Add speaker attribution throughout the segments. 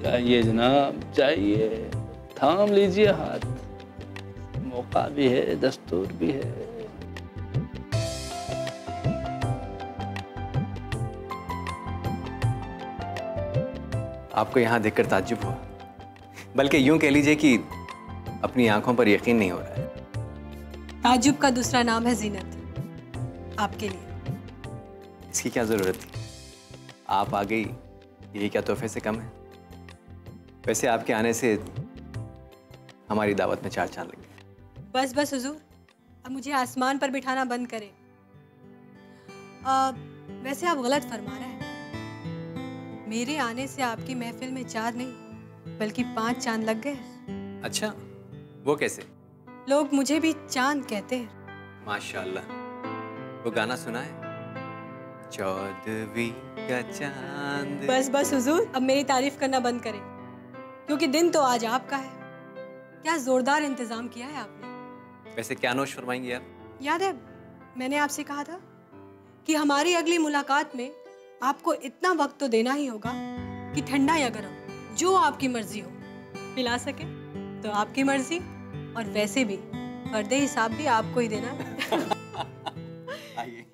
Speaker 1: चाहिए जनाब, चाहिए। थाम लीजिए हाथ, मौका भी है, दस्तूर भी है।
Speaker 2: आपको यहाँ देखकर ताज्जुब हुआ, बल्कि यूं कह लीजिए कि अपनी आंखों पर यकीन नहीं हो रहा है।
Speaker 3: ताज्जुब का दूसरा नाम है जीनत, आपके लिए।
Speaker 2: इसकी क्या जरूरत थी? आप आ गई, यही क्या तोहफे से कम है? वैसे आपके आने से हमारी दावत में 4 चांद लग गए।
Speaker 3: बस बस हुजूर, अब मुझे आसमान पर बिठाना बंद करें। वैसे आप गलत फरमा रहे हैं। मेरे आने से आपकी महफिल में 4 नहीं बल्कि 5 चांद लग गए।
Speaker 2: अच्छा, वो कैसे?
Speaker 3: लोग मुझे भी चांद कहते हैं।
Speaker 2: माशाअल्लाह। वो गाना सुना है, चौदहवीं का चांद।
Speaker 3: बस बस हुजूर, अब मेरी तारीफ करना बंद करें, क्योंकि दिन तो आज आपका है। क्या जोरदार इंतजाम किया है आपने।
Speaker 2: वैसे क्या नोश फरमाएंगे आप?
Speaker 3: याद है मैंने आपसे कहा था कि हमारी अगली मुलाकात में आपको इतना वक्त तो देना ही होगा कि ठंडा या गर्म जो आपकी मर्जी हो पिला सके। तो आपकी मर्जी, और वैसे भी फर्दे हिसाब भी आपको ही देना है।
Speaker 2: आइए।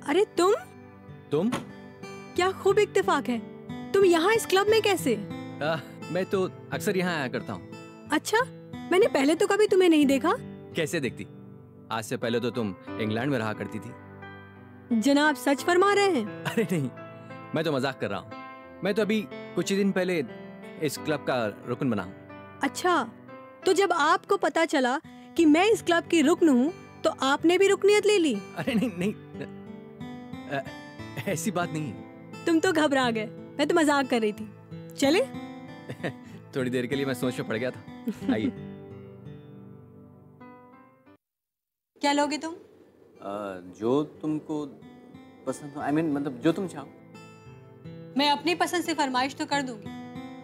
Speaker 3: अरे तुम
Speaker 4: क्या खूब इत्तेफाक है। तुम यहाँ इस क्लब में कैसे?
Speaker 5: मैं तो अक्सर यहाँ आया करता हूँ।
Speaker 4: अच्छा, मैंने पहले तो कभी तुम्हें नहीं देखा।
Speaker 5: कैसे देखती? आज से पहले तो तुम इंग्लैंड में रहा करती थी।
Speaker 4: जनाब सच फरमा रहे हैं?
Speaker 5: अरे नहीं, मैं तो मजाक कर रहा हूँ। मैं तो अभी कुछ ही दिन पहले इस क्लब का रुकन बना हूँ।
Speaker 4: अच्छा, तो जब आपको पता चला कि मैं इस क्लब की रुकन हूँ तो आपने भी रुकनियत ले ली?
Speaker 5: अरे नहीं, ऐसी बात नहीं।
Speaker 4: तुम तो घबरा गए, मैं तो मजाक कर रही थी। चले?
Speaker 5: थोड़ी देर के लिए मैं सोच में पड़ गया था। आइए।
Speaker 3: क्या लोगे तुम?
Speaker 2: जो तुमको पसंद हो, मतलब जो तुम चाहो।
Speaker 3: मैं अपनी पसंद से फरमाइश तो कर दूंगी,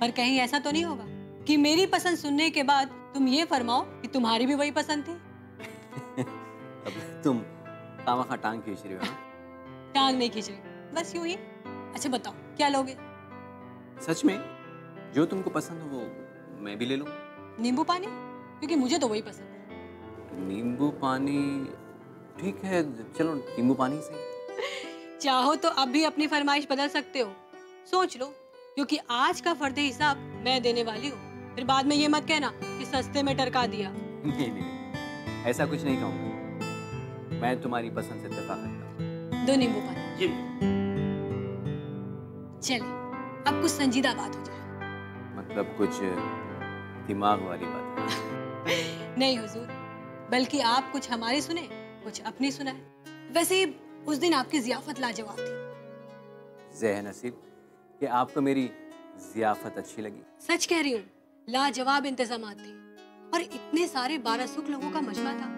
Speaker 3: पर कहीं ऐसा तो नहीं होगा कि मेरी पसंद सुनने के बाद तुम ये फरमाओ कि तुम्हारी भी वही पसंद थी।
Speaker 2: अब तुम खामखा टांग खींच रही हो।
Speaker 3: टांग नहीं खींच रही, बस यूं ही। अच्छा बताओ क्या लोगे?
Speaker 2: सच में जो तुमको पसंद हो वो मैं भी ले लूंगा।
Speaker 3: नींबू पानी, क्योंकि मुझे तो वही पसंद है।
Speaker 2: नींबू पानी ठीक है, चलो नींबू पानी से।
Speaker 3: चाहो तो अब भी अपनी फरमाइश बदल सकते हो, सोच लो, क्योंकि आज का फर्दे हिसाब मैं देने वाली हूँ। फिर बाद में ये मत कहना कि सस्ते में टरका दिया।
Speaker 2: नहीं, ऐसा कुछ नहीं कहूँगा। मैं तुम्हारी पसंद से इत्तेफाक रखता हूँ।
Speaker 3: 2 नींबू पानी। चले, अब कुछ संजीदा बात हो जाए।
Speaker 2: मतलब कुछ दिमाग वाली बात?
Speaker 3: नहीं हुजूर, बल्कि आप कुछ हमारी सुने, कुछ अपनी सुनाए। वैसे उस दिन आपकी जियाफत लाजवाब थी।
Speaker 2: ज़े नसीब कि आपको मेरी जियाफत अच्छी लगी।
Speaker 3: सच कह रही हूँ, लाजवाब इंतजामात थे और इतने सारे 12 सुख लोगों का मजमा था।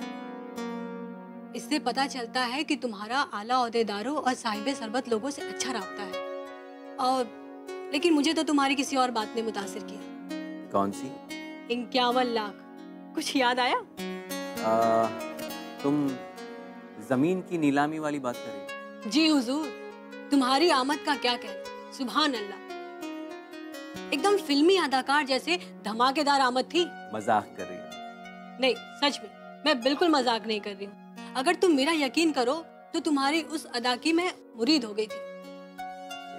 Speaker 3: इससे पता चलता है कि तुम्हारा आला ओहदेदारों और साहिबे सरबत लोगों से अच्छा राब्ता है। और लेकिन मुझे तो तुम्हारी किसी और बात ने मुतासिर किया।
Speaker 2: कौन सी?
Speaker 3: 51 लाख। कुछ याद आया?
Speaker 2: तुम जमीन की नीलामी वाली बात कर रही हो?
Speaker 3: जी हुजूर, तुम्हारी आमद का क्या कहना, सुभान अल्लाह। एकदम फिल्मी अदाकार जैसे धमाकेदार आमद थी।
Speaker 2: मजाक कर रही हो?
Speaker 3: नहीं, सच में मैं बिल्कुल मजाक नहीं कर रही हूँ। अगर तुम मेरा यकीन करो तो तुम्हारी उस अदा की मैं मुरीद हो गई थी।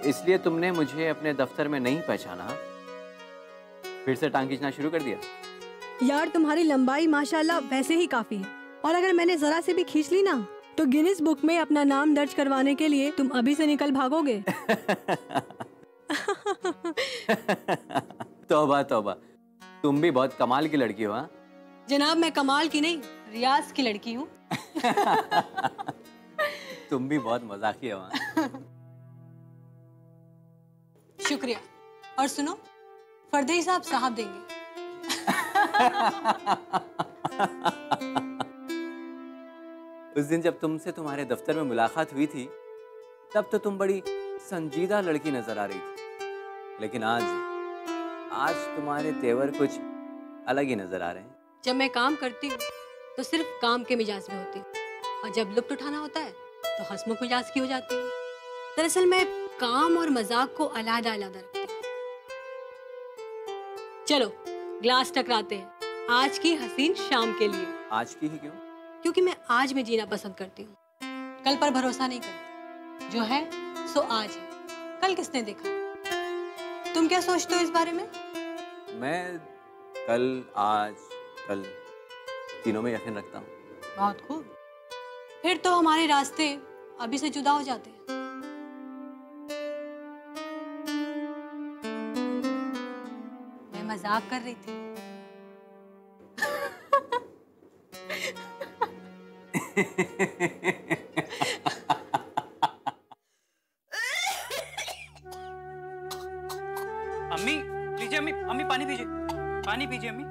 Speaker 2: इसलिए तुमने मुझे अपने दफ्तर में नहीं पहचाना, फिर से टांग खींचना शुरू कर दिया?
Speaker 4: यार तुम्हारी लंबाई माशाल्लाह वैसे ही काफी है, और अगर मैंने जरा से भी खींच ली ना तो गिनीज बुक में अपना नाम दर्ज करवाने के लिए तुम अभी से निकल भागोगे।
Speaker 2: तौबा तौबा, तुम भी बहुत कमाल की लड़की हो। हाँ
Speaker 3: जनाब, मैं कमाल की नहीं, रियाज की लड़की हूँ।
Speaker 2: तुम भी बहुत मजाकी हो।
Speaker 3: शुक्रिया। और सुनो, फर्दे हिसाब साहब देंगे।
Speaker 2: उस दिन जब तुमसे तुम्हारे दफ्तर में मुलाकात हुई थी तब तो तुम बड़ी संजीदा लड़की नजर आ रही थी, लेकिन आज तुम्हारे तेवर कुछ अलग ही नजर आ रहे हैं।
Speaker 3: जब मैं काम करती हूँ तो सिर्फ काम के मिजाज में होती हूँ, और जब लुत्फ उठाना होता है तो हंसमुख मिजाज की हो जाती हूँ। दरअसल मैं काम और मजाक को अलग अलग रखती हूँ। चलो ग्लास टकराते हैं आज की हसीन शाम के लिए।
Speaker 2: आज की ही क्यों?
Speaker 3: क्योंकि मैं आज में जीना पसंद करती हूँ, कल पर भरोसा नहीं करती। जो है सो आज है, कल किसने देखा। तुम क्या सोचते हो इस बारे में?
Speaker 2: मैं कल, आज, कल तीनों में यकीन रखता हूँ।
Speaker 3: बहुत खूब, फिर तो हमारे रास्ते अभी से जुदा हो जाते हैं। मैं मजाक कर रही थी।
Speaker 6: अम्मी लीजिए, अम्मी अम्मी पानी पीजिए, पानी पीजिए अम्मी,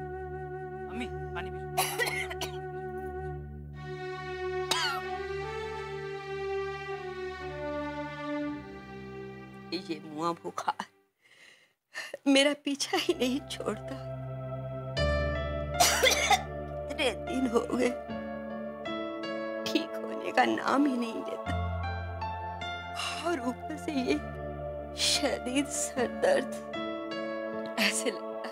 Speaker 6: अम्मी पानी पीजिए।
Speaker 7: ये मुआ बुखार मेरा पीछा ही नहीं छोड़ता। कितने दिन हो गए, ठीक होने का नाम ही नहीं लेता। और ऊपर से ये शदीद सर दर्द, ऐसे लगता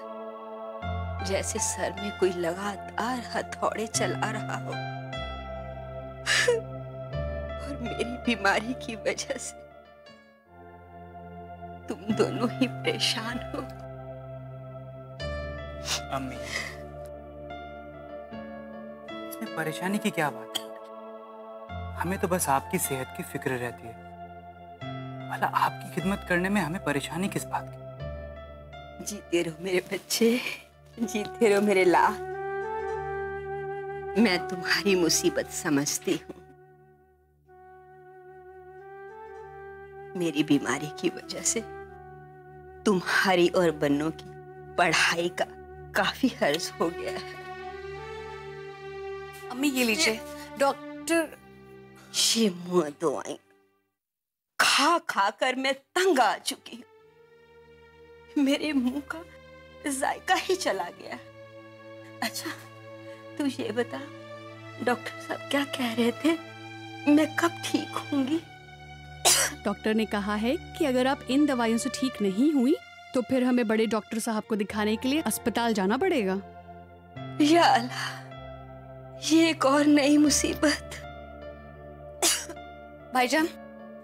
Speaker 7: जैसे सर में कोई लगातार हथौड़े चला रहा हो। और मेरी बीमारी की वजह से तुम दोनों ही परेशान हो।
Speaker 6: अम्मी इसमें परेशानी की क्या बात है? हमें तो बस आपकी सेहत की फिक्र रहती है। भला आपकी खिदमत करने में हमें परेशानी किस बात की?
Speaker 7: जीते रहो मेरे बच्चे, जीते रहो मेरे लाल। मैं तुम्हारी मुसीबत समझती हूँ। मेरी बीमारी की वजह से तुम्हारी और बन्नों की पढ़ाई का काफी हर्ज हो गया है।
Speaker 8: अम्मी ये लीजिए, डॉक्टर।
Speaker 7: ये मुंह दवाएं खा खा कर मैं तंग आ चुकी हूँ। मेरे मुंह का जायका ही चला गया। अच्छा तू ये बता, डॉक्टर साहब क्या कह रहे थे, मैं कब ठीक होंगी?
Speaker 8: डॉक्टर ने कहा है कि अगर आप इन दवाइयों से ठीक नहीं हुई तो फिर हमें बड़े डॉक्टर साहब को दिखाने के लिए अस्पताल जाना पड़ेगा।
Speaker 7: या अल्लाह, ये एक और नई मुसीबत।
Speaker 8: भाईजान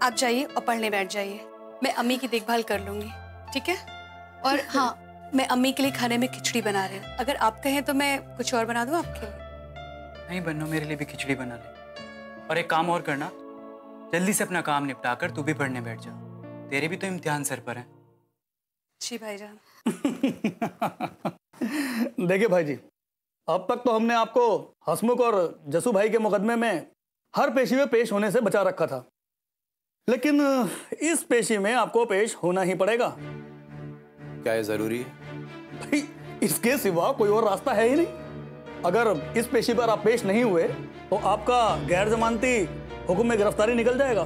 Speaker 8: आप जाइए और पढ़ने बैठ जाइए, मैं अम्मी की देखभाल कर लूंगी, ठीक है? और हाँ, मैं अम्मी के लिए खाने में खिचड़ी बना रहे हैं, अगर आप कहें तो मैं कुछ और बना दूं आपके लिए।
Speaker 6: नहीं बन्नो, मेरे लिए भी खिचड़ी बना ले। और एक काम और करना, जल्दी से अपना काम निपटा कर तू भी पढ़ने बैठ जा, तेरे भी तो इम्तिहान सर पर हैं।
Speaker 8: जी भाईजान।
Speaker 9: देखिए भाई जी, अब तक तो हमने आपको हसमुख और जसू भाई के मुकदमे में हर पेशी में पेश होने से बचा रखा था, लेकिन इस पेशी में आपको पेश होना ही पड़ेगा।
Speaker 2: क्या ये जरूरी है?
Speaker 9: भाई इसके सिवा कोई और रास्ता है ही नहीं। अगर इस पेशी पर आप पेश नहीं हुए तो आपका गैर जमानती हुक्म में गिरफ्तारी निकल जाएगा,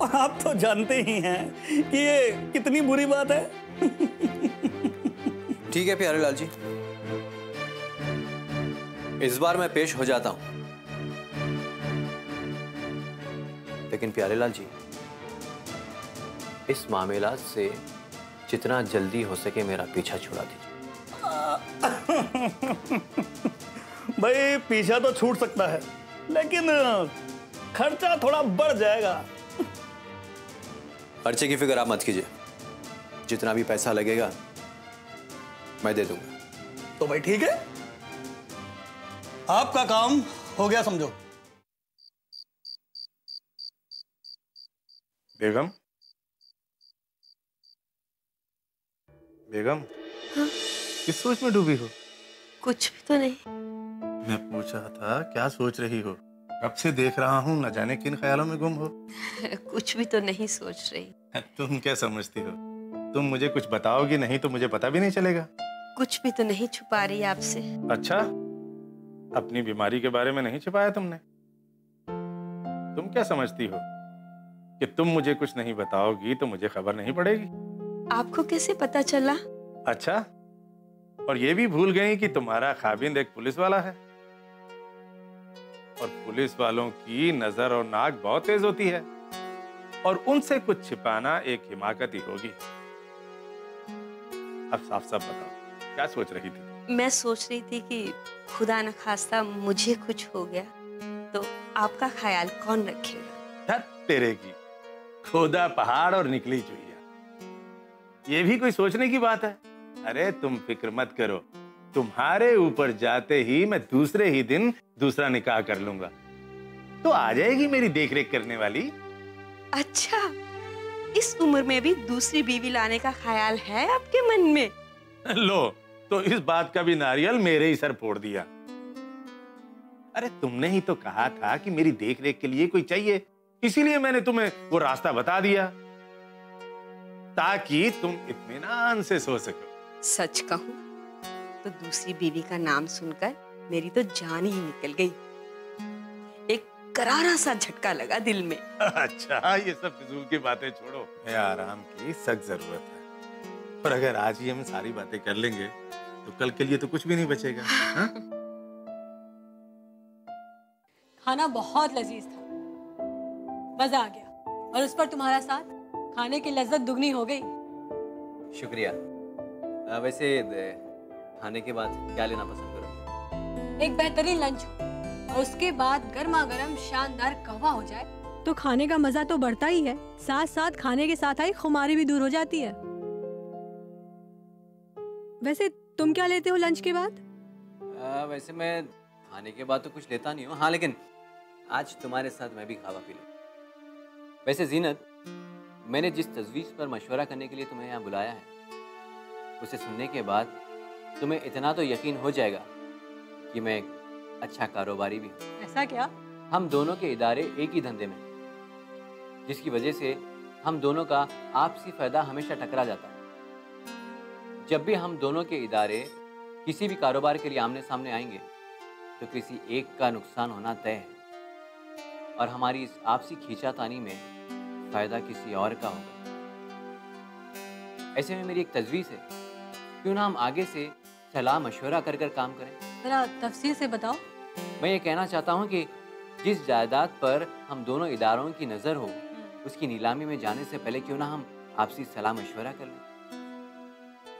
Speaker 9: और आप तो जानते ही हैं कि ये कितनी बुरी बात है।
Speaker 2: ठीक है प्यारेलाल जी, इस बार मैं पेश हो जाता हूं, लेकिन प्यारेलाल जी इस मामला से जितना जल्दी हो सके मेरा पीछा छुड़ा दीजिए।
Speaker 9: भाई पीछा तो छूट सकता है, लेकिन खर्चा थोड़ा बढ़ जाएगा।
Speaker 2: खर्चे की फिक्र आप मत कीजिए, जितना भी पैसा लगेगा मैं दे दूंगा।
Speaker 9: तो भाई ठीक है, आपका काम हो गया समझो।
Speaker 10: बेगम, बेगम,
Speaker 7: हाँ?
Speaker 10: किस सोच में डूबी हो?
Speaker 7: कुछ भी तो नहीं।
Speaker 10: मैं पूछ रहा था क्या सोच रही हो? कब से देख रहा हूँ, न जाने किन ख्यालों में गुम हो।
Speaker 7: कुछ भी तो नहीं सोच रही।
Speaker 10: तुम क्या समझती हो? तुम मुझे कुछ बताओगी नहीं तो मुझे पता भी नहीं चलेगा।
Speaker 7: कुछ भी तो नहीं छुपा रही आपसे।
Speaker 10: अच्छा, अपनी बीमारी के बारे में नहीं छुपाया तुमने? तुम क्या समझती हो कि तुम मुझे कुछ नहीं बताओगी तो मुझे खबर नहीं पड़ेगी।
Speaker 7: आपको कैसे पता चला?
Speaker 10: अच्छा, और ये भी भूल गई कि तुम्हारा खाविंद एक पुलिस वाला है, और पुलिस वालों की नजर और नाक बहुत तेज होती है, और उनसे कुछ छिपाना एक हिमाकत ही होगी। अब साफ साफ बताओ, क्या सोच रही थी?
Speaker 7: मैं सोच रही थी कि खुदा न खास्ता मुझे कुछ हो गया तो आपका ख्याल कौन रखेगा?
Speaker 10: तेरे की खोदा पहाड़ और निकली चुहिया, ये भी कोई सोचने की बात है? अरे तुम फिक्र मत करो, तुम्हारे ऊपर जाते ही मैं दूसरे ही दिन दूसरा निकाह कर लूंगा, तो आ जाएगी मेरी देखरेख करने वाली।
Speaker 7: अच्छा, इस उम्र में भी दूसरी बीवी लाने का ख्याल है आपके मन में?
Speaker 10: लो, तो इस बात का भी नारियल मेरे ही सर फोड़ दिया। अरे तुमने ही तो कहा था कि मेरी देखरेख के लिए कोई चाहिए, इसीलिए मैंने तुम्हें वो रास्ता बता दिया ताकि तुम इत्मीनान से सो सको।
Speaker 7: सच कहूं तो दूसरी बीवी का नाम सुनकर मेरी तो जान ही निकल गई। एक करारा सा झटका लगा दिल में।
Speaker 10: अच्छा, ये सब फिजूल की बातें छोड़ो, मैं आराम की सख्त जरूरत है, और अगर आज ही हम सारी बातें कर लेंगे तो कल के लिए तो कुछ भी नहीं बचेगा। हाँ?
Speaker 3: खाना बहुत लजीज था, मजा आ गया, और उस पर तुम्हारा साथ, खाने की लज्जत दुगनी हो गई।
Speaker 5: शुक्रिया। वैसे खाने के बाद क्या लेना पसंद करोगे?
Speaker 3: एक बेहतरीन लंच हो और उसके बाद गर्मा गर्म शानदार कहवा हो जाए
Speaker 4: तो खाने का मजा तो बढ़ता ही है, साथ साथ खाने के साथ आई खुमारी भी दूर हो जाती है। वैसे तुम क्या लेते हो लंच के बाद?
Speaker 5: वैसे मैं खाने के बाद तो कुछ लेता नहीं हूँ, हाँ, लेकिन आज तुम्हारे साथ मैं भी खावा पी लूँ। वैसे जीनत, मैंने जिस तजवीज़ पर मशवरा करने के लिए तुम्हें यहाँ बुलाया है, उसे सुनने के बाद तुम्हें इतना तो यकीन हो जाएगा कि मैं एक अच्छा कारोबारी भी हूँ।
Speaker 3: ऐसा क्या?
Speaker 5: हम दोनों के इदारे एक ही धंधे में, जिसकी वजह से हम दोनों का आपसी फायदा हमेशा टकरा जाता है। जब भी हम दोनों के इदारे किसी भी कारोबार के लिए आमने सामने आएंगे तो किसी एक का नुकसान होना तय है, और हमारी इस आपसी खींचातानी में फायदा किसी और का होगा। ऐसे में मेरी एक तजवीज़ है, क्यों ना हम आगे से सलाह मशवरा कर कर काम करें।
Speaker 3: जरा तफसील से बताओ।
Speaker 5: मैं ये कहना चाहता हूँ कि जिस जायदाद पर हम दोनों इदारों की नज़र हो, उसकी नीलामी में जाने से पहले क्यों ना हम आपसी सलाह मशवरा कर लें,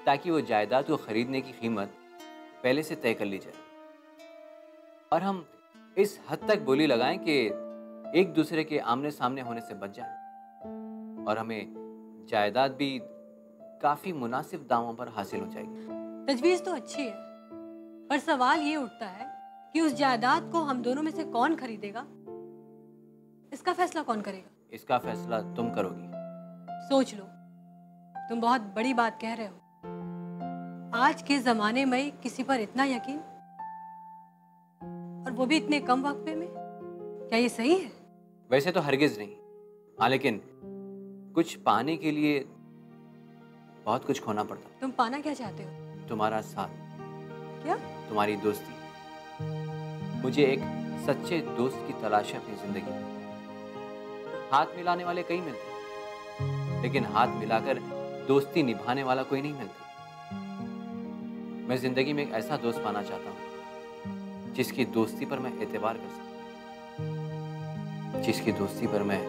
Speaker 5: ताकि वो जायदाद को खरीदने की कीमत पहले से तय कर ली जाए, और हम इस हद तक बोली लगाएं कि एक दूसरे के आमने सामने होने से बच जाए, और हमें जायदाद भी काफी मुनासिब दामों पर हासिल हो जाएगी।
Speaker 3: तजवीज़ तो अच्छी है, पर सवाल ये उठता है कि उस जायदाद को हम दोनों में से कौन खरीदेगा? इसका फैसला कौन करेगा?
Speaker 5: इसका फैसला तुम करोगी।
Speaker 3: सोच लो, तुम बहुत बड़ी बात कह रहे हो। आज के जमाने में किसी पर इतना यकीन, और वो भी इतने कम वक्त में, क्या ये सही है?
Speaker 5: वैसे तो हरगिज नहीं, हाँ, लेकिन कुछ पाने के लिए बहुत कुछ खोना पड़ता।
Speaker 3: तुम पाना क्या चाहते हो?
Speaker 5: तुम्हारा साथ।
Speaker 3: क्या?
Speaker 5: तुम्हारी दोस्ती। मुझे एक सच्चे दोस्त की तलाश है अपनी जिंदगी में। हाथ मिलाने वाले कई मिलते, लेकिन हाथ मिलाकर दोस्ती निभाने वाला कोई नहीं मिलता। मैं जिंदगी में एक ऐसा दोस्त पाना चाहता हूँ जिसकी दोस्ती पर मैं एतबार कर सकूं, जिसकी दोस्ती पर मैं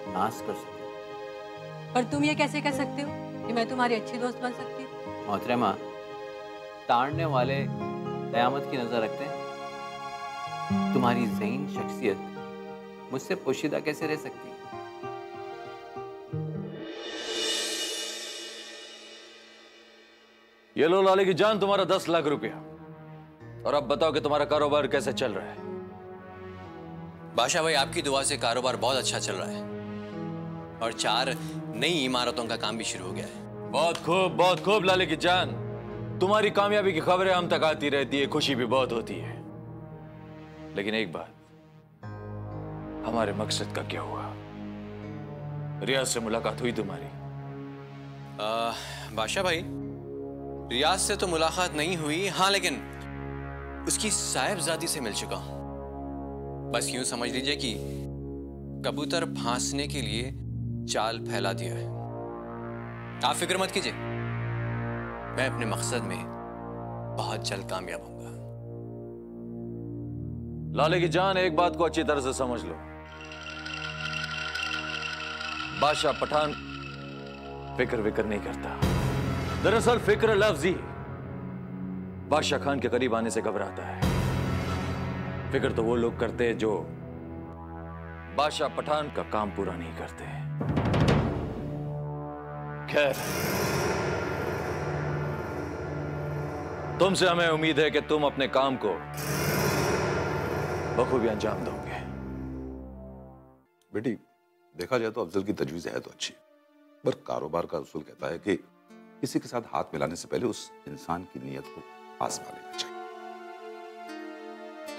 Speaker 5: नाज कर सकूं।
Speaker 3: पर तुम ये कैसे कह सकते हो कि मैं तुम्हारी अच्छी दोस्त बन सकती हूँ?
Speaker 5: मोहतरमा, ताड़ने वाले क़यामत की नजर रखते हैं। तुम्हारी ज़हीन शख्सियत मुझसे पोशीदा कैसे रह सकती है?
Speaker 11: ये लो लाले की जान, तुम्हारा 10 लाख रुपया। और अब बताओ कि तुम्हारा कारोबार कैसे चल रहा है?
Speaker 5: बादशाह भाई, आपकी दुआ से कारोबार बहुत अच्छा चल रहा है, और 4 नई इमारतों का काम भी शुरू हो गया है।
Speaker 11: बहुत खूब लाले की जान। तुम्हारी कामयाबी की खबरें हम तक आती रहती है, खुशी भी बहुत होती है। लेकिन एक बात, हमारे मकसद का क्या हुआ? रियाज से मुलाकात हुई तुम्हारी?
Speaker 5: बादशाह भाई, रियाज से तो मुलाकात नहीं हुई, हाँ, लेकिन उसकी साहिबजादी से मिल चुका हूं। बस यूं समझ लीजिए कि
Speaker 2: कबूतर फांसने के लिए जाल फैला दिया है। आप फिक्र मत कीजिए, मैं अपने मकसद में बहुत जल्द कामयाब होऊंगा।
Speaker 11: लाले की जान, एक बात को अच्छी तरह से समझ लो, बादशाह पठान फिक्र नहीं करता। दरअसल फिक्र लफ्ज ही बादशाह खान के करीब आने से घबराता है। फिक्र तो वो लोग करते हैं जो बादशाह पठान का काम पूरा नहीं करते। खैर, तुमसे हमें उम्मीद है कि तुम अपने काम को बखूबी अंजाम दोगे।
Speaker 12: बेटी, देखा जाए तो अफजल की तजवीज है तो अच्छी, पर कारोबार का उसूल कहता है कि किसी के साथ हाथ मिलाने से पहले उस इंसान की नीयत को आजमा लेना चाहिए।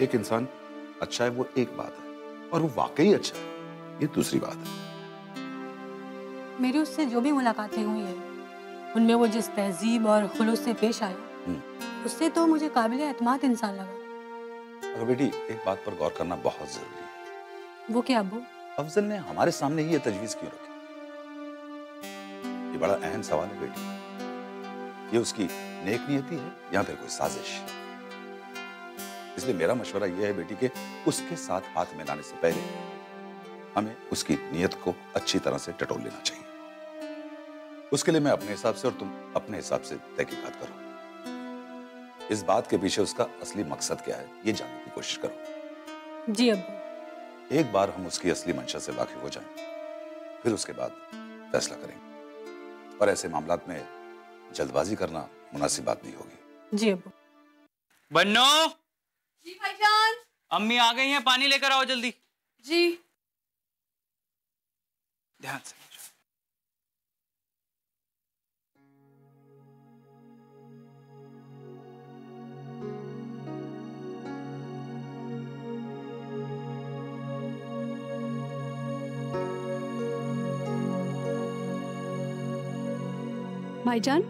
Speaker 12: एक इंसान अच्छा है वो एक बात है, और वो वाकई अच्छा है ये दूसरी बात है।
Speaker 3: मेरी उससे जो भी मुलाकातें हुई हैं, उनमें वो जिस तहजीब और खुलूस से पेश आया, उससे तो मुझे काबिल एतमाद इंसान लगा।
Speaker 12: अगर बेटी, एक बात पर गौर करना बहुत जरूरी है।
Speaker 3: वो क्या अब्बू?
Speaker 12: अफजल ने हमारे सामने ही ये तजवीज क्यों रखी? ये बड़ा अहम सवाल है बेटी। ये उसकी नेक नियति है या फिर कोई साजिश? इसलिए मेरा मशवरा यह है बेटी कि उसके साथ हाथ मिलाने से पहले हमें उसकी नीयत को अच्छी तरह से टटोल लेना चाहिए। उसके लिए मैं अपने हिसाब से और तुम अपने हिसाब से तहकीकात करो। इस बात के पीछे उसका असली मकसद क्या है ये जानने की कोशिश करो।
Speaker 3: जी अब्बू।
Speaker 12: एक बार हम उसकी असली मंशा से वाकिफ हो जाएं, फिर उसके बाद फैसला करेंगे। और ऐसे मामलात में जल्दबाजी करना मुनासिब बात नहीं होगी।
Speaker 3: जी अब्बू।
Speaker 6: बन्नो।
Speaker 8: जी भाईजान।
Speaker 6: अम्मी आ गई हैं, पानी लेकर आओ जल्दी।
Speaker 8: जी।
Speaker 6: ध्यान से।
Speaker 8: भाईजान,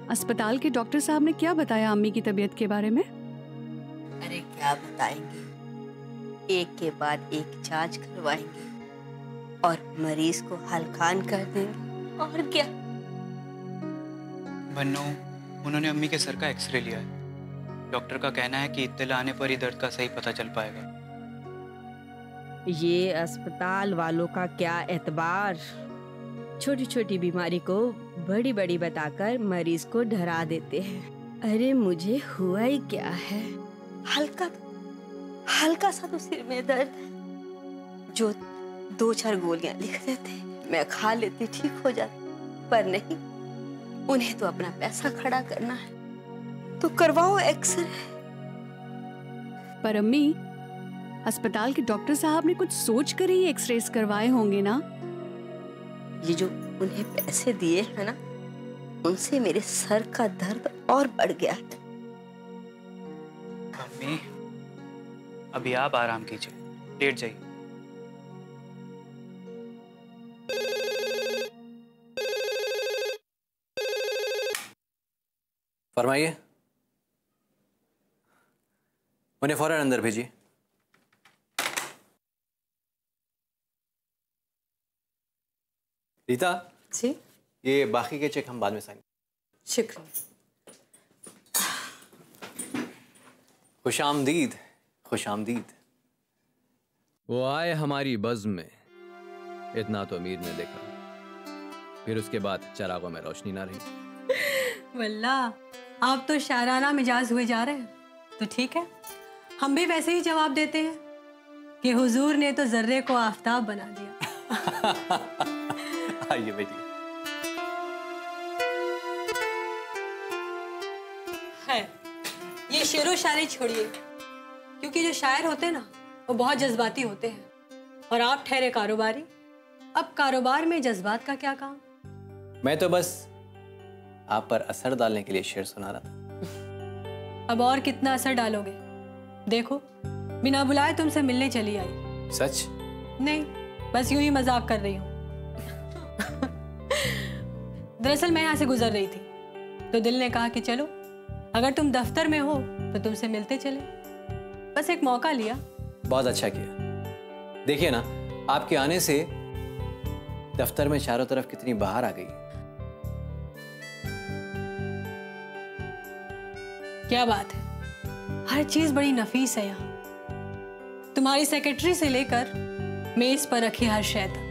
Speaker 8: अस्पताल के डॉक्टर साहब ने क्या बताया अम्मी की तबीयत के बारे में?
Speaker 7: अरे क्या बताएंगे, एक के बाद एक जांच करवाएंगे और मरीज को हलकान कर देंगे। और क्या?
Speaker 6: बन्नो, उन्होंने अम्मी के सर का एक्सरे लिया है। डॉक्टर का कहना है कि इत्तला आने पर ही दर्द का सही पता चल पाएगा।
Speaker 7: ये अस्पताल वालों का क्या एतबार, छोटी छोटी बीमारी को बड़ी बड़ी बताकर मरीज को डरा देते हैं। अरे मुझे हुआ ही क्या है, हल्का सा तो सिर में दर्द है, जो 2-4 गोलियां लिख देते, मैं खा लेती, ठीक हो जाती। पर नहीं, उन्हें तो अपना पैसा खड़ा करना है, तो करवाओ एक्सरे।
Speaker 8: पर अम्मी, अस्पताल के डॉक्टर साहब ने कुछ सोच कर ही एक्सरेस करवाए होंगे ना?
Speaker 7: ये जो उन्हें पैसे दिए हैं ना, उनसे मेरे सर का दर्द और बढ़ गया है।
Speaker 6: अम्मी, अभी आप आराम कीजिए, लेट जाइए।
Speaker 2: फरमाइए। उन्हें फौरन अंदर भेजिए। रीता
Speaker 3: जी।
Speaker 2: ये बाकी के चेक हम बाद में साइन।
Speaker 3: शुक्रिया।
Speaker 2: खुशामदीद, खुशामदीद। वो आए हमारी बज़्म में, इतना तो अमीर ने देखा, फिर उसके बाद चरागों में रोशनी ना रही।
Speaker 3: वल्लाह, आप तो शायराना मिजाज हुए जा रहे हैं। तो ठीक है, हम भी वैसे ही जवाब देते हैं कि हुजूर ने तो जर्रे को आफताब बना दिया।
Speaker 2: आइए बेटी।
Speaker 3: है, ये शेरो शायरी छोड़िए, क्योंकि जो शायर होते हैं ना, वो बहुत जज्बाती होते हैं और आप ठहरे कारोबारी। अब कारोबार में जज्बात का क्या काम?
Speaker 2: मैं तो बस आप पर असर डालने के लिए शेर सुना रहा था।
Speaker 3: अब और कितना असर डालोगे? देखो, बिना बुलाए तुमसे मिलने चली आई।
Speaker 2: सच?
Speaker 3: नहीं, बस यूं ही मजाक कर रही हूँ। दरअसल मैं यहाँ से गुजर रही थी, तो दिल ने कहा कि चलो, अगर तुम दफ्तर में हो तो तुमसे मिलते चले। बस एक मौका लिया।
Speaker 2: बहुत अच्छा किया। देखिए ना, आपके आने से दफ्तर में चारों तरफ कितनी बहार आ गई।
Speaker 3: क्या बात है, हर चीज बड़ी नफीस है यहाँ। तुम्हारी सेक्रेटरी से लेकर मेज पर रखी हर शय तक।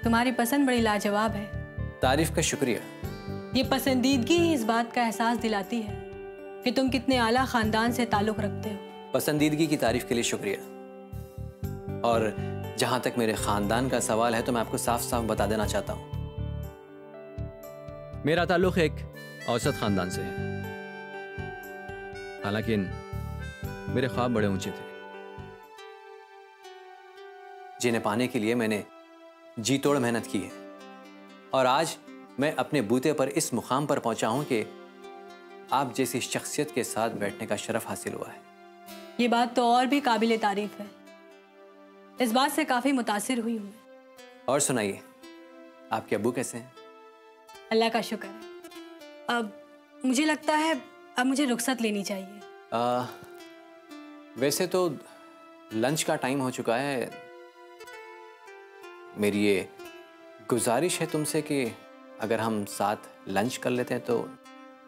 Speaker 3: तुम्हारी पसंद बड़ी लाजवाब है।
Speaker 2: तारीफ का शुक्रिया।
Speaker 3: ये पसंदीदगी ही इस बात का एहसास दिलाती है कि तुम कितने आला खानदान से ताल्लुक रखते हो।
Speaker 2: पसंदीदगी की तारीफ के लिए शुक्रिया। और जहां तक मेरे खानदान का सवाल है तो मैं आपको साफ साफ बता देना चाहता हूं, मेरा ताल्लुक एक औसत खानदान से है। हालांकि मेरे ख्वाब बड़े ऊंचे थे, जिन्हें पाने के लिए मैंने जी तोड़ मेहनत की है। और आज मैं अपने बूते पर इस मुकाम पर पहुंचा हूं कि आप जैसी शख्सियत के साथ बैठने का शरफ हासिल हुआ है।
Speaker 3: ये बात तो और भी काबिल तारीफ है। इस बात से काफी मुतासिर हुई हूं मैं।
Speaker 2: और सुनाइए, आपके अब्बू कैसे हैं?
Speaker 3: अल्लाह का शुक्र है। अब मुझे लगता है अब मुझे रुखसत लेनी चाहिए।
Speaker 2: वैसे तो लंच का टाइम हो चुका है। मेरी ये गुजारिश है तुमसे कि अगर हम साथ लंच कर लेते हैं तो।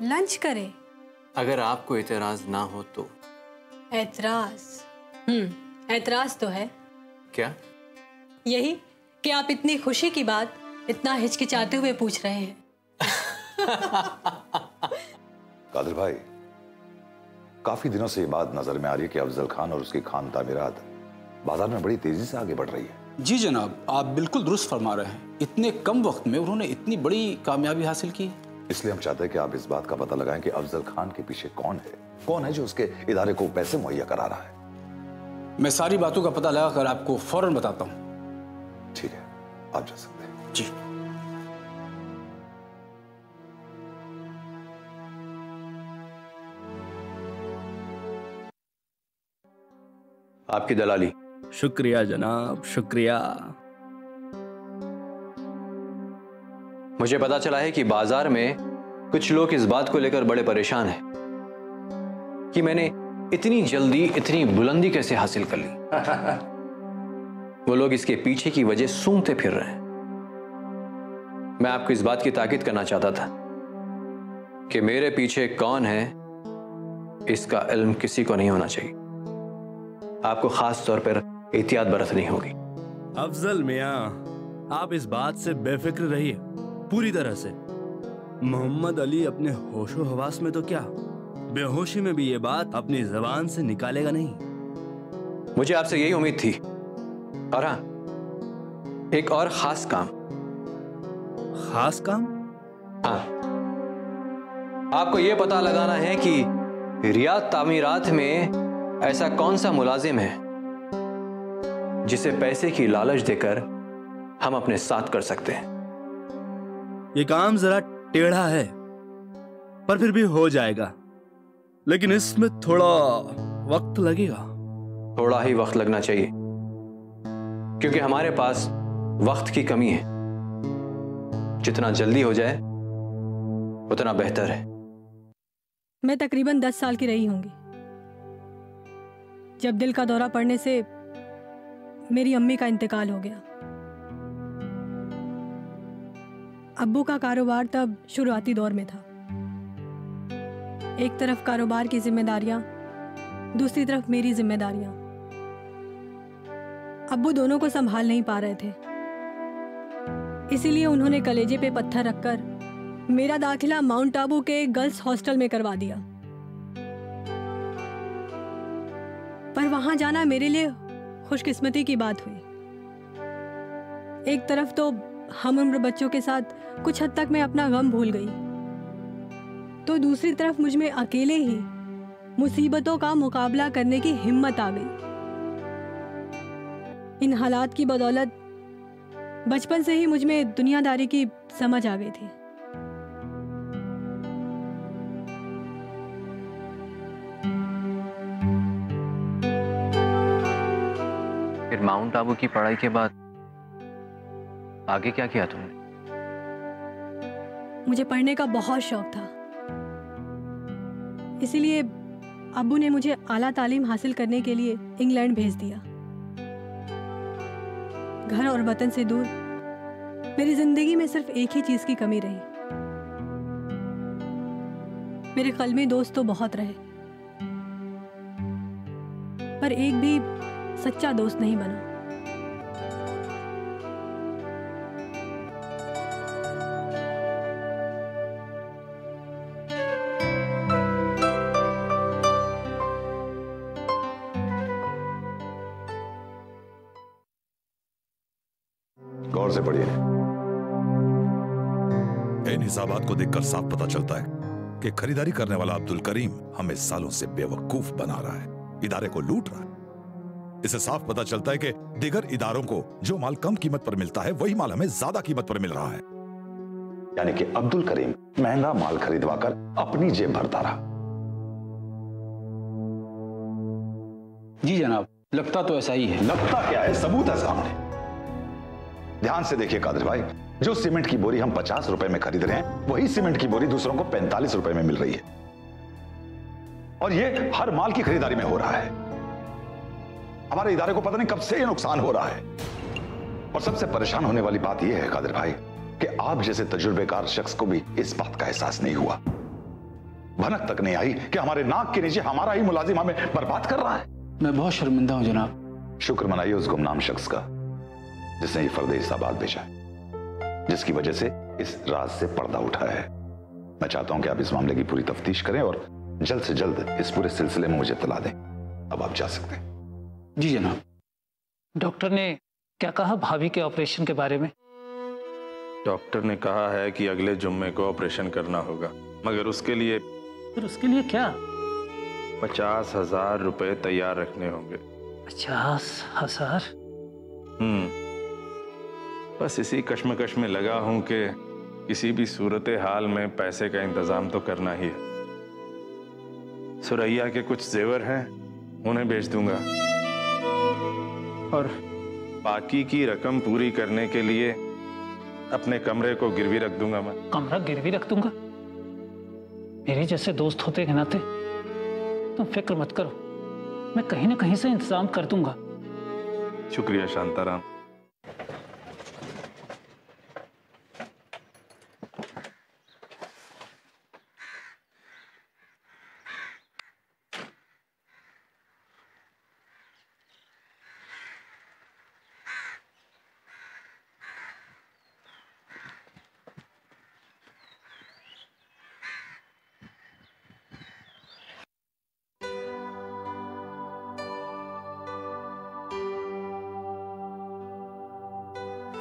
Speaker 3: लंच करें?
Speaker 2: अगर आपको एतराज ना हो तो।
Speaker 3: एतराज? एतराज तो है।
Speaker 2: क्या?
Speaker 3: यही कि आप इतनी खुशी की बात इतना हिचकिचाते हुए पूछ रहे हैं।
Speaker 12: कादिर भाई, काफी दिनों से ये बात नजर में आ रही है कि अफजल खान और उसकी खान तामीरात बाजार में बड़ी तेजी से आगे बढ़ रही है।
Speaker 9: जी जनाब, आप बिल्कुल दुरुस्त फरमा रहे हैं। इतने कम वक्त में उन्होंने इतनी बड़ी कामयाबी हासिल की।
Speaker 12: इसलिए हम चाहते हैं कि आप इस बात का पता लगाएं कि अफजल खान के पीछे कौन है जो उसके इदारे को पैसे मुहैया करा रहा है।
Speaker 9: मैं सारी बातों का पता लगाकर आपको फौरन बताता हूँ।
Speaker 12: ठीक है, आप जा सकते हैं।
Speaker 9: जी।
Speaker 2: आपकी दलाली।
Speaker 9: शुक्रिया जनाब, शुक्रिया।
Speaker 2: मुझे पता चला है कि बाजार में कुछ लोग इस बात को लेकर बड़े परेशान हैं कि मैंने इतनी जल्दी इतनी बुलंदी कैसे हासिल कर ली। वो लोग इसके पीछे की वजह सूंघते फिर रहे हैं। मैं आपको इस बात की ताकीद करना चाहता था कि मेरे पीछे कौन है इसका इल्म किसी को नहीं होना चाहिए। आपको खास तौर पर एहतियात बरतनी होगी।
Speaker 13: अफजल मियां, आप इस बात से बेफिक्र रहिए पूरी तरह से। मोहम्मद अली अपने होशो हवास में तो क्या, बेहोशी में भी ये बात अपनी जबान से निकालेगा नहीं।
Speaker 2: मुझे आपसे यही उम्मीद थी। और हाँ, एक और खास काम।
Speaker 13: खास काम?
Speaker 2: हाँ, आपको यह पता लगाना है कि रियाद तामीरात में ऐसा कौन सा मुलाजिम है जिसे पैसे की लालच देकर हम अपने साथ कर सकते हैं।
Speaker 13: ये काम जरा टेढ़ा है, पर फिर भी हो जाएगा, लेकिन इसमें थोड़ा वक्त लगेगा।
Speaker 2: थोड़ा ही वक्त लगना चाहिए, क्योंकि हमारे पास वक्त की कमी है। जितना जल्दी हो जाए उतना बेहतर है।
Speaker 4: मैं तकरीबन 10 साल की रही होंगी जब दिल का दौरा पड़ने से मेरी अम्मी का इंतकाल हो गया। अब्बू का कारोबार तब शुरुआती दौर में था। एक तरफ कारोबार की जिम्मेदारियां, दूसरी तरफ मेरी जिम्मेदारियां। अब्बू दोनों को संभाल नहीं पा रहे थे, इसीलिए उन्होंने कलेजे पे पत्थर रखकर मेरा दाखिला माउंट आबू के गर्ल्स हॉस्टल में करवा दिया। पर वहां जाना मेरे लिए खुशकिस्मती की बात हुई। एक तरफ तो हम उम्र बच्चों के साथ कुछ हद तक मैं अपना गम भूल गई, तो दूसरी तरफ मुझ में अकेले ही मुसीबतों का मुकाबला करने की हिम्मत आ गई। इन हालात की बदौलत बचपन से ही मुझ में दुनियादारी की समझ आ गई थी।
Speaker 2: फिर माउंट आबू की पढ़ाई के बाद आगे क्या किया तुमने?
Speaker 4: मुझे पढ़ने का बहुत शौक था, इसीलिए अब्बू ने मुझे आला तालीम हासिल करने के लिए इंग्लैंड भेज दिया। घर और वतन से दूर मेरी जिंदगी में सिर्फ एक ही चीज की कमी रही। मेरे कलमी दोस्त तो बहुत रहे, पर एक भी सच्चा दोस्त नहीं बना।
Speaker 12: गौर से पढ़िए।
Speaker 14: इन हिसाबात को देखकर साफ पता चलता है कि खरीदारी करने वाला अब्दुल करीम हमें सालों से बेवकूफ बना रहा है, इदारे को लूट रहा है। इससे साफ पता चलता है कि दीगर इदारों को जो माल कम कीमत पर मिलता है वही माल हमें ज्यादा कीमत पर मिल रहा है।
Speaker 12: यानी कि अब्दुल करीम महंगा माल खरीदवाकर अपनी जेब भरता रहा।
Speaker 1: जी जनाब, लगता तो ऐसा ही है।
Speaker 12: लगता क्या है, सबूत है सामने। ध्यान से देखिए कादिर भाई, जो सीमेंट की बोरी हम 50 रुपए में खरीद रहे हैं वही सीमेंट की बोरी दूसरों को 45 रुपए में मिल रही है, और ये हर माल की खरीदारी में हो रहा है। हमारे इदारे को पता नहीं कब से ये नुकसान हो रहा है। और सबसे परेशान होने वाली बात यह है कादिर भाई कि आप जैसे तजुर्बेकार शख्स को भी इस बात का एहसास नहीं हुआ, भनक तक नहीं आई कि हमारे नाक के नीचे हमारा ही मुलाजिम हमें बर्बाद कर रहा है।
Speaker 1: मैं बहुत शर्मिंदा हूं जनाब।
Speaker 12: शुक्र मनाइए उस गुमनाम शख्स का जिसने ये फर्द हिसाबात भेजा है, जिसकी वजह से इस राज से पर्दा उठा है। मैं चाहता हूं कि आप इस मामले की पूरी तफ्तीश करें और जल्द से जल्द इस पूरे सिलसिले में मुझे इत्तला दें। अब आप जा सकते हैं।
Speaker 1: जी जनाब।
Speaker 15: डॉक्टर ने क्या कहा भाभी के ऑपरेशन के बारे में?
Speaker 10: डॉक्टर ने कहा है कि अगले जुम्मे को ऑपरेशन करना होगा, मगर उसके लिए
Speaker 15: फिर उसके लिए क्या?
Speaker 10: 50,000 रुपए तैयार रखने होंगे।
Speaker 15: 50,000?
Speaker 10: बस इसी कश्मकश में लगा हूं कि किसी भी सूरत हाल में पैसे का इंतजाम तो करना ही है। सुरैया के कुछ जेवर हैं, उन्हें बेच दूंगा, और बाकी की रकम पूरी करने के लिए अपने कमरे को गिरवी रख दूंगा। मैं
Speaker 15: कमरा गिरवी रख दूंगा? मेरे जैसे दोस्त होते के नाते तुम फिक्र मत करो, मैं कहीं ना कहीं से इंतजाम कर दूंगा।
Speaker 10: शुक्रिया शांताराम।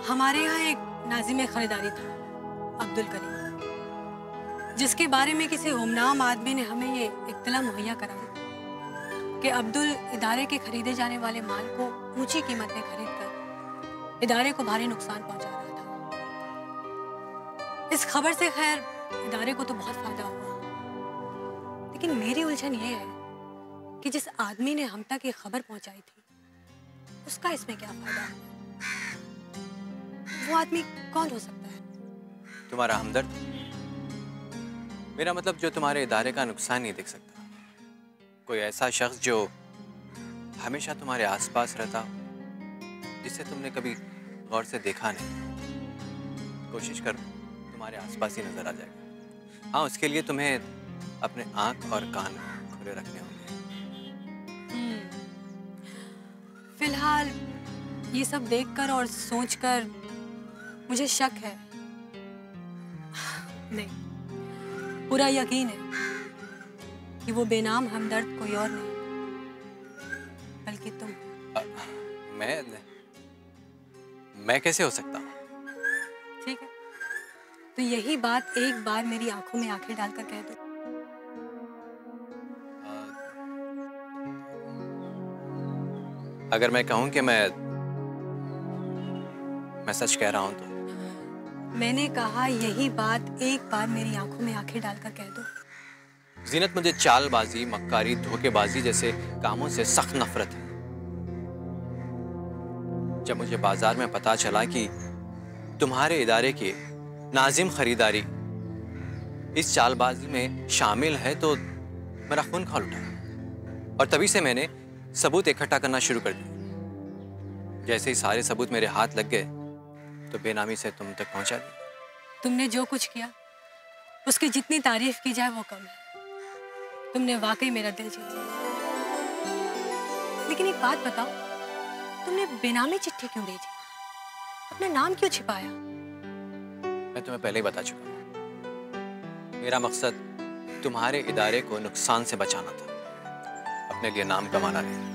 Speaker 3: हमारे यहाँ एक नाजिम खरीदारी था अब्दुल करीम, जिसके बारे में किसी गुमनाम आदमी ने हमें ये इत्तला मुहैया कराई कि अब्दुल इदारे के खरीदे जाने वाले माल को ऊंची कीमत में खरीदकर इदारे को भारी नुकसान पहुंचा रहा था। इस खबर से खैर इदारे को तो बहुत फायदा हुआ, लेकिन मेरी उलझन ये है कि जिस आदमी ने हम तक ये खबर पहुंचाई थी उसका इसमें क्या फायदा हुआ? वो आदमी कौन हो सकता है?
Speaker 5: तुम्हारा हमदर्द? मेरा मतलब जो तुम्हारे इदारे का नुकसान नहीं देख सकता, कोई ऐसा शख्स जो हमेशा तुम्हारे आसपास रहता, जिसे तुमने कभी गौर से देखा नहीं। कोशिश कर तुम्हारे आसपास ही नजर आ जाएगा। हाँ, उसके लिए तुम्हें अपने आंख और कान खुले रखने होंगे।
Speaker 3: फिलहाल ये सब देखकर और सोचकर मुझे शक है, नहीं, पूरा यकीन है कि वो बेनाम हमदर्द कोई और नहीं बल्कि तुम।
Speaker 5: मैं कैसे हो सकता हूँ?
Speaker 3: ठीक है, तो यही बात एक बार मेरी आंखों में आंखें डालकर कह दो।
Speaker 5: अगर मैं कहूँ कि मैं सच कह रहा हूँ तो?
Speaker 3: मैंने कहा यही बात एक बार मेरी आंखों में आंखें डालकर कह दो।
Speaker 5: जीनत, मुझे चालबाजी, मक्कारी, धोखेबाजी जैसे कामों से सख्त नफरत है। जब मुझे बाजार में पता चला कि तुम्हारे इदारे की नाजिम खरीदारी इस चालबाजी में शामिल है तो मेरा खून खौल उठा, और तभी से मैंने सबूत इकट्ठा करना शुरू कर दिया।
Speaker 2: जैसे ही सारे सबूत मेरे हाथ लग गए तो बेनामी से तुम तक पहुंचा दिया।
Speaker 3: तुमने जो कुछ किया उसकी जितनी तारीफ की जाए वो कम है। तुमने वाकई मेरा दिल जीत लिया। लेकिन एक बात बताओ, तुमने बेनामी चिट्ठी क्यों भेजी? अपना नाम क्यों छिपाया?
Speaker 2: मैं तुम्हें पहले ही बता चुका हूं। मेरा मकसद तुम्हारे इदारे को नुकसान से बचाना था, अपने लिए नाम कमाना नहीं।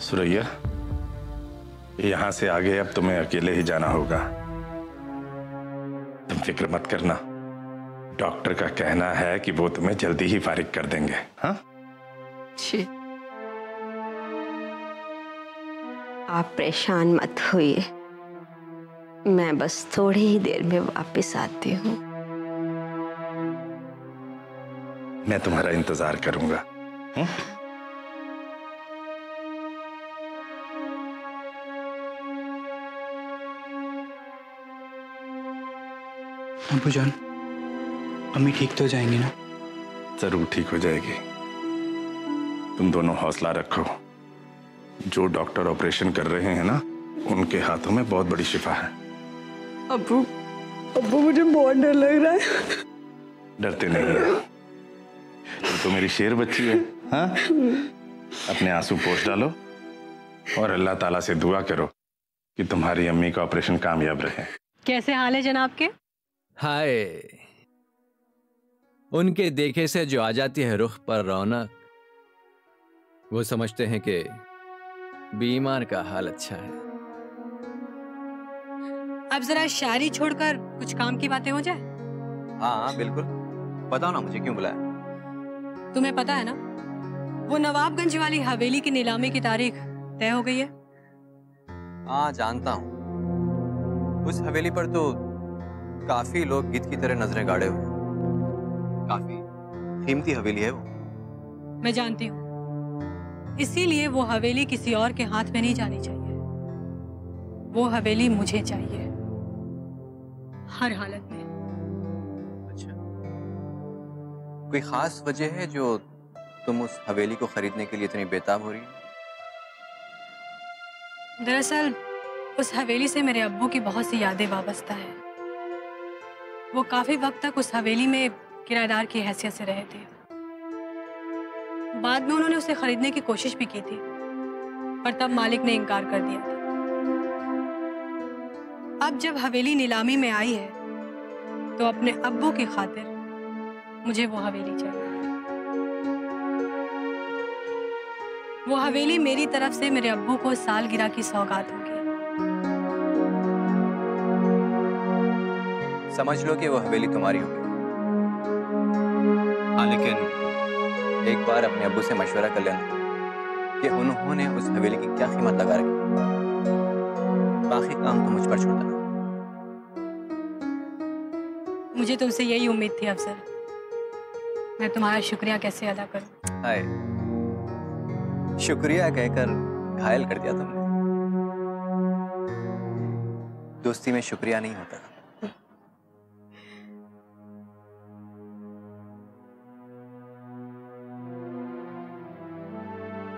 Speaker 10: सुरैया, यहां से आगे अब तुम्हें अकेले ही जाना होगा। तुम फिक्र मत करना, डॉक्टर का कहना है कि वो तुम्हें जल्दी ही फारिग कर देंगे। हाँ?
Speaker 7: आप परेशान मत होइए, मैं बस थोड़ी ही देर में वापस आती हूँ।
Speaker 10: मैं तुम्हारा इंतजार करूंगा।
Speaker 6: अब्बू जान, अम्मी ठीक तो जाएंगी ना?
Speaker 10: जरूर ठीक हो जाएगी। तुम दोनों हौसला रखो। जो डॉक्टर ऑपरेशन कर रहे हैं ना, उनके हाथों में बहुत बड़ी शिफा है।
Speaker 7: अब्बू मुझे बहुत डर लग रहा है।
Speaker 10: डरते नहीं है, तो मेरी शेर बच्ची है। हाँ? अपने आंसू पोंछ डालो और अल्लाह ताला से दुआ करो कि तुम्हारी अम्मी का ऑपरेशन कामयाब रहे।
Speaker 4: कैसे हाल है जनाब के?
Speaker 2: हाय, उनके देखे से जो आ जाती है रुख पर रौनक, वो समझते हैं कि बीमार का हाल अच्छा है।
Speaker 3: अब जरा शायरी छोड़कर कुछ काम की बातें हो जाए।
Speaker 2: हाँ बिल्कुल, बताओ ना मुझे क्यों बुलाया?
Speaker 3: तुम्हें पता है ना, वो नवाबगंज वाली हवेली की नीलामी की तारीख तय हो गई है।
Speaker 2: हाँ जानता हूँ, उस हवेली पर तो काफी लोग गिद्ध की तरह नजरें गाड़े हुए। काफी कीमती हवेली है वो।
Speaker 3: मैं जानती हूँ, इसीलिए वो हवेली किसी और के हाथ में नहीं जानी चाहिए। वो हवेली मुझे चाहिए, हर हालत में।
Speaker 2: अच्छा, कोई खास वजह है जो तुम उस हवेली को खरीदने के लिए इतनी बेताब हो रही हो?
Speaker 3: दरअसल उस हवेली से मेरे अब्बू की बहुत सी यादें वाबस्ता है। वो काफी वक्त तक उस हवेली में किराएदार की हैसियत से रहे थे। बाद में उन्होंने उसे खरीदने की कोशिश भी की थी, पर तब मालिक ने इनकार कर दिया था। अब जब हवेली नीलामी में आई है, तो अपने अब्बू की खातिर मुझे वो हवेली चाहिए। वो हवेली मेरी तरफ से मेरे अब्बू को सालगिरह की सौगात होगी।
Speaker 2: समझ लो कि वो हवेली तुम्हारी होगी। हाँ, लेकिन एक बार अपने अब्बू से मशवरा कर लेना कि उन्होंने उस हवेली की क्या कीमत लगा रखी। बाकी काम तो मुझ पर छोड़ देना।
Speaker 3: मुझे तुमसे यही उम्मीद थी अफसर। मैं तुम्हारा शुक्रिया कैसे अदा करूं?
Speaker 2: हाय, शुक्रिया कहकर घायल कर दिया तुमने। दोस्ती में शुक्रिया नहीं होता।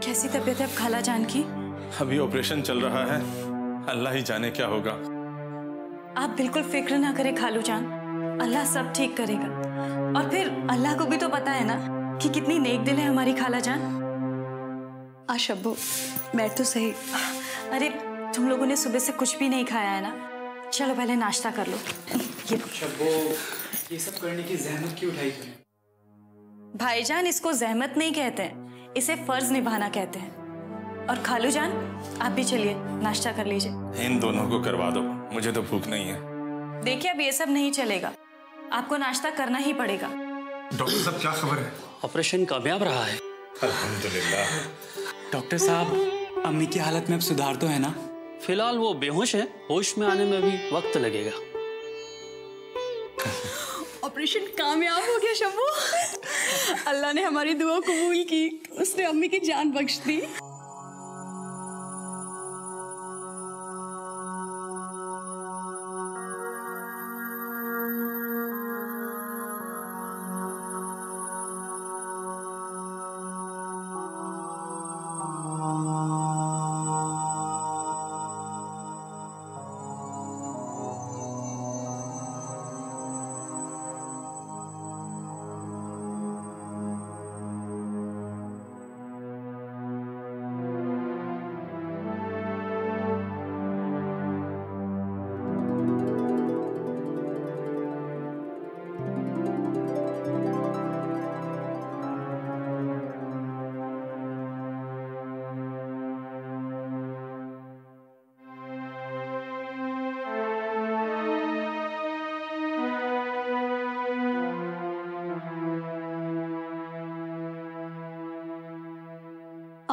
Speaker 8: कैसी तबीयत है अब खाला जान की?
Speaker 10: अभी ऑपरेशन चल रहा है, अल्लाह ही जाने क्या होगा।
Speaker 8: आप बिल्कुल फिक्र ना करें खालू जान, अल्लाह सब ठीक करेगा। और फिर अल्लाह को भी तो पता है ना कि कितनी नेक दिल है हमारी खाला जान। शब्बू बैठ तो सही। अरे तुम लोगों ने सुबह से कुछ भी नहीं खाया है ना? चलो पहले नाश्ता कर लो। ये
Speaker 6: शब्बू, ये सब करने की जहमत क्यों उठाई तुमने?
Speaker 8: भाईजान, इसको जहमत नहीं कहते हैं, इसे फर्ज निभाना कहते हैं। और खालू जान, आप भी चलिए नाश्ता कर लीजिए।
Speaker 10: इन दोनों को करवा दो, मुझे तो भूख नहीं है।
Speaker 8: देखिए अब ये सब नहीं चलेगा, आपको नाश्ता करना ही पड़ेगा।
Speaker 10: डॉक्टर साहब क्या खबर है?
Speaker 6: ऑपरेशन कामयाब रहा है।
Speaker 10: अल्हम्दुलिल्लाह।
Speaker 6: डॉक्टर साहब, अम्मी की हालत में अब सुधार तो है ना?
Speaker 15: फिलहाल वो बेहोश है, होश में आने में भी वक्त लगेगा।
Speaker 8: ऑपरेशन कामयाब हो गया शम्भू। अल्लाह ने हमारी दुआ कबूल की, उसने अम्मी की जान बख्श दी।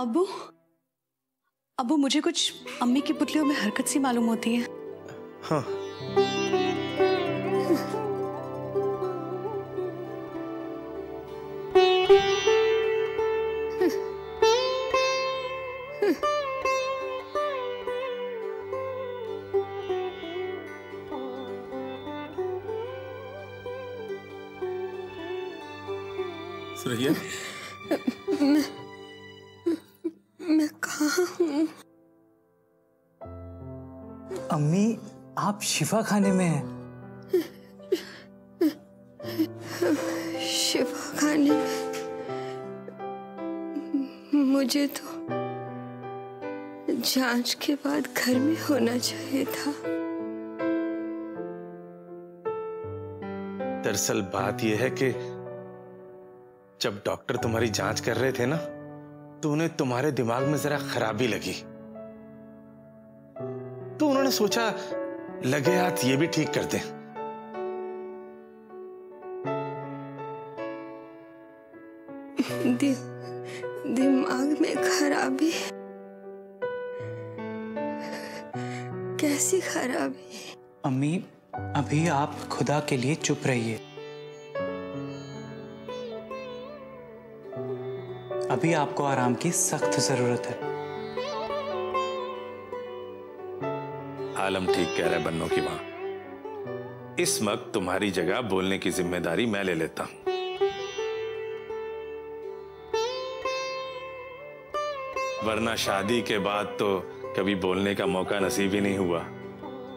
Speaker 8: अब्बू, अब्बू मुझे कुछ अम्मी की पुतलियों में हरकत सी मालूम होती है।
Speaker 10: हाँ।
Speaker 16: सुरैया,
Speaker 7: मैं कहाँ हूँ?
Speaker 6: अम्मी, आप शिफा खाने में हैं।
Speaker 7: शिफा खाने में? मुझे तो जांच के बाद घर में होना चाहिए था।
Speaker 10: दरअसल बात यह है कि जब डॉक्टर तुम्हारी जांच कर रहे थे ना, तो उन्हें तुम्हारे दिमाग में जरा खराबी लगी, तो उन्होंने सोचा लगे हाथ ये भी ठीक कर दें।
Speaker 7: दिमाग में खराबी? कैसी खराबी?
Speaker 6: अम्मी, अभी आप खुदा के लिए चुप रहिए। अभी आपको आराम की सख्त जरूरत है।
Speaker 10: आलम ठीक कह रहा है बन्नों की मां। इस वक्त तुम्हारी जगह बोलने की जिम्मेदारी मैं ले लेता हूं। वरना शादी के बाद तो कभी बोलने का मौका नसीब ही नहीं हुआ।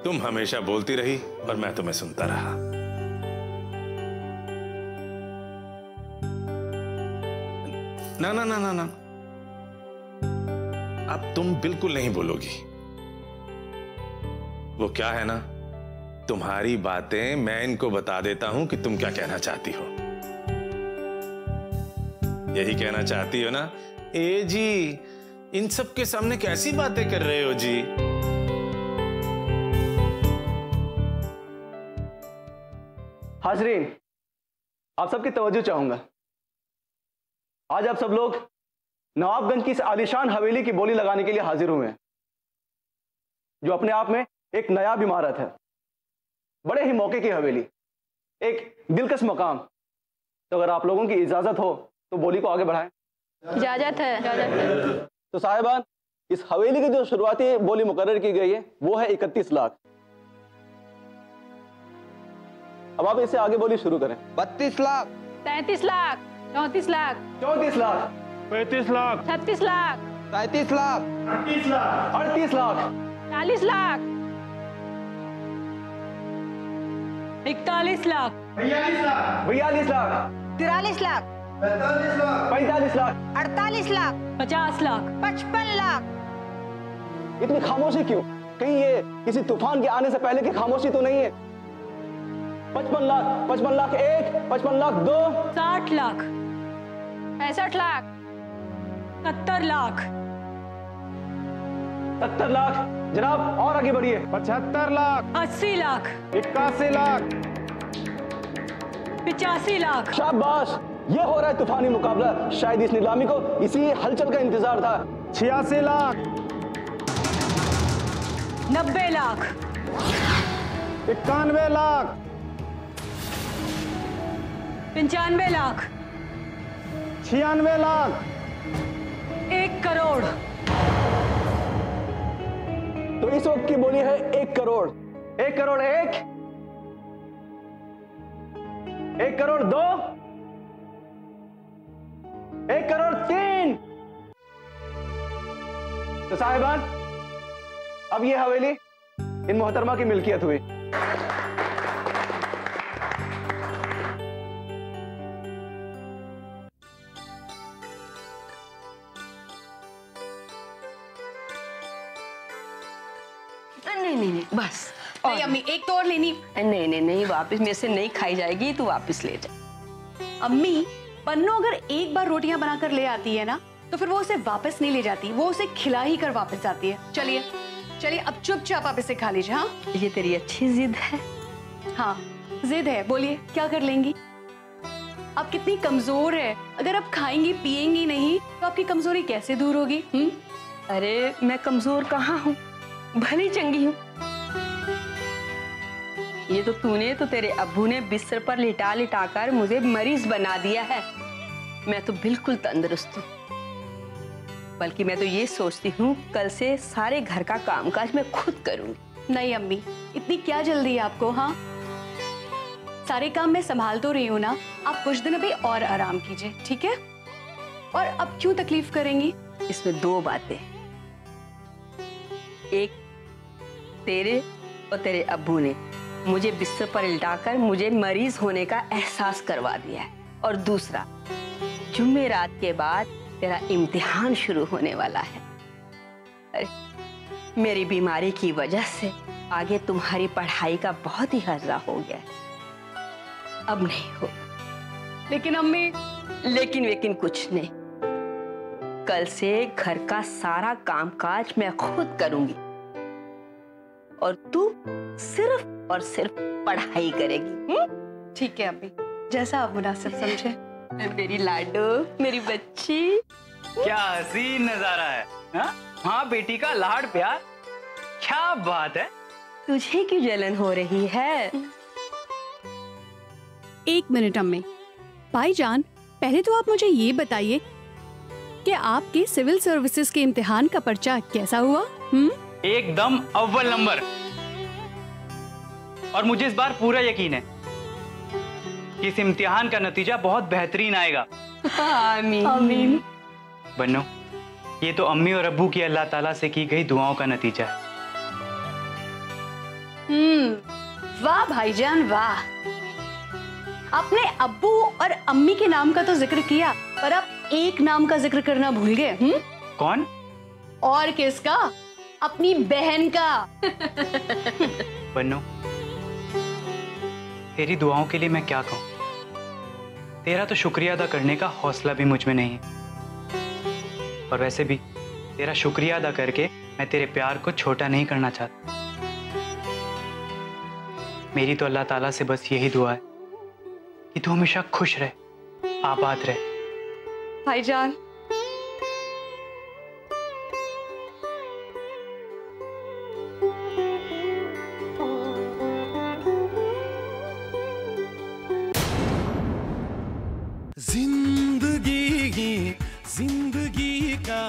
Speaker 10: तुम हमेशा बोलती रही और मैं तुम्हें सुनता रहा। ना ना ना ना ना, अब तुम बिल्कुल नहीं बोलोगी। वो क्या है ना, तुम्हारी बातें मैं इनको बता देता हूं कि तुम क्या कहना चाहती हो। यही कहना चाहती हो ना? ए जी, इन सब के सामने कैसी बातें कर रहे हो जी?
Speaker 17: हाजरीन, आप सबकी तवज्जो चाहूंगा। आज आप सब लोग नवाबगंज की इस आलीशान हवेली की बोली लगाने के लिए हाजिर हुए हैं, जो अपने आप में एक नायाब इमारत है। बड़े ही मौके की हवेली, एक दिलकश मकाम। तो अगर आप लोगों की इजाजत हो तो बोली को आगे बढ़ाएं।
Speaker 18: इजाजत है, इजाजत है।
Speaker 17: तो साहिबान, इस हवेली की जो शुरुआती बोली मुकर्रर की गई है वो है 31 लाख। अब आप इससे आगे बोली शुरू करें।
Speaker 18: 32 लाख, 33 लाख, 34 लाख,
Speaker 17: 34 लाख,
Speaker 18: 35 लाख, 36 लाख,
Speaker 17: 37 लाख, 38 लाख, 38 लाख,
Speaker 18: 40 लाख,
Speaker 4: 41 लाख,
Speaker 17: 42 लाख, 43 लाख,
Speaker 18: 43 लाख,
Speaker 17: 45 लाख, 45 लाख,
Speaker 18: 48 लाख,
Speaker 4: 50 लाख,
Speaker 18: 55 लाख।
Speaker 17: इतनी खामोशी क्यों? कहीं ये किसी तूफान के आने से पहले की खामोशी तो नहीं है? 55 लाख, 55 लाख 1, 55 लाख 2,
Speaker 4: 60 लाख,
Speaker 18: 65 लाख,
Speaker 4: 70 लाख,
Speaker 17: 70 लाख। जनाब और आगे बढ़िए। 75 लाख,
Speaker 4: 80 लाख,
Speaker 17: 81 लाख,
Speaker 4: 85 लाख।
Speaker 17: शाबाश, ये हो रहा है तूफानी मुकाबला। शायद इस नीलामी को इसी हलचल का इंतजार था। 86 लाख,
Speaker 4: 90 लाख,
Speaker 17: 91 लाख,
Speaker 4: 95 लाख,
Speaker 17: 96 लाख,
Speaker 4: 1 करोड़।
Speaker 17: तो इस वक्त की बोली है 1 करोड़। 1 करोड़ 1, 1 करोड़ 2, 1 करोड़ 3। तो साहिबान, अब ये हवेली इन मोहतरमा की मिल्कियत हुई।
Speaker 7: नहीं, बस।
Speaker 8: नहीं अम्मी, एक तो और लेनी।
Speaker 7: नहीं, वापस मेरे से नहीं खाई जाएगी, तू वापस ले जा।
Speaker 8: अम्मी, पन्नू अगर एक बार रोटियां बनाकर ले आती है ना, तो फिर वो उसे वापस नहीं ले जाती, वो उसे खिला ही कर वापस जाती है। चलिए चलिए, अब चुपचाप आप इसे खा लीजिए। हाँ,
Speaker 7: ये तेरी अच्छी जिद है।
Speaker 8: हाँ, जिद है। बोलिए क्या कर लेंगी? आप कितनी कमजोर है। अगर आप खाएंगी पिएंगी नहीं तो आपकी कमजोरी कैसे दूर होगी?
Speaker 7: अरे मैं कमजोर कहाँ हूँ, भली चंगी हूँ। ये तो तूने तो तेरे अब्बू ने बिस्तर पर लिटा लिटा कर मुझे मरीज बना दिया है। मैं तो बिल्कुल तंदुरुस्त हूँ। बल्कि मैं तो ये सोचती हूँ कल से सारे घर का कामकाज मैं खुद करूंगी।
Speaker 8: नहीं अम्मी, इतनी क्या जल्दी है आपको? हाँ, सारे काम मैं संभाल तो रही हूँ ना। आप कुछ दिन अभी और आराम कीजिए, ठीक है? और अब क्यों तकलीफ करेंगी?
Speaker 7: इसमें दो बातें, एक तेरे और तेरे अब्बू ने मुझे बिस्तर पर लिटाकर मुझे मरीज होने का एहसास करवा दिया है, और दूसरा जुमेरात के बाद तेरा इम्तिहान शुरू होने वाला है। अरे मेरी बीमारी की वजह से आगे तुम्हारी पढ़ाई का बहुत ही खर्चा हो गया है, अब नहीं होगा।
Speaker 8: लेकिन अम्मी,
Speaker 7: लेकिन कुछ नहीं। कल से घर का सारा कामकाज मैं खुद करूंगी और तू सिर्फ और सिर्फ पढ़ाई करेगी।
Speaker 8: ठीक है अम्मी, जैसा आप मुनासिब समझे।
Speaker 7: मेरी लाडो, मेरी बच्ची।
Speaker 6: क्या हसीन नजारा है। हाँ बेटी का लाड प्यार, क्या बात है।
Speaker 7: तुझे क्यों जलन हो रही है?
Speaker 8: एक मिनट अम्मी। भाईजान, पहले तो आप मुझे ये बताइए कि आपके सिविल सर्विसेज के इम्तिहान का पर्चा कैसा हुआ?
Speaker 6: एकदम अव्वल नंबर। और मुझे इस बार पूरा यकीन है कि इस इम्तिहान का नतीजा बहुत बेहतरीन आएगा।
Speaker 7: आमीन।
Speaker 8: आमीन।
Speaker 6: बन्नो, ये तो अम्मी और अब्बू की अल्लाह ताला से की गई दुआओं का नतीजा है।
Speaker 8: वाह भाईजान वाह। आपने अब्बू और अम्मी के नाम का तो जिक्र किया, पर आप एक नाम का जिक्र करना भूल गए।
Speaker 6: कौन?
Speaker 8: और किसका? अपनी बहन का।
Speaker 6: बन्नो, तेरी दुआओं के लिए मैं क्या कहूं। तेरा तो शुक्रिया अदा करने का हौसला भी मुझ में नहीं है, और वैसे भी तेरा शुक्रिया अदा करके मैं तेरे प्यार को छोटा नहीं करना चाहता। मेरी तो अल्लाह ताला से बस यही दुआ है कि तू हमेशा खुश रहे, आबाद रहे।
Speaker 8: भाईजान,
Speaker 19: जिंदगी का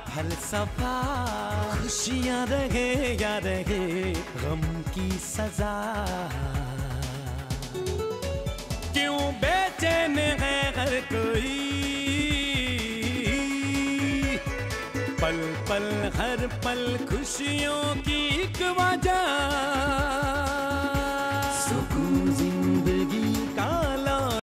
Speaker 19: हर सफर खुशियां रहे या रहे गम की सजा। क्यों बेचैन है हर कोई, पल पल हर पल खुशियों की एक वजह।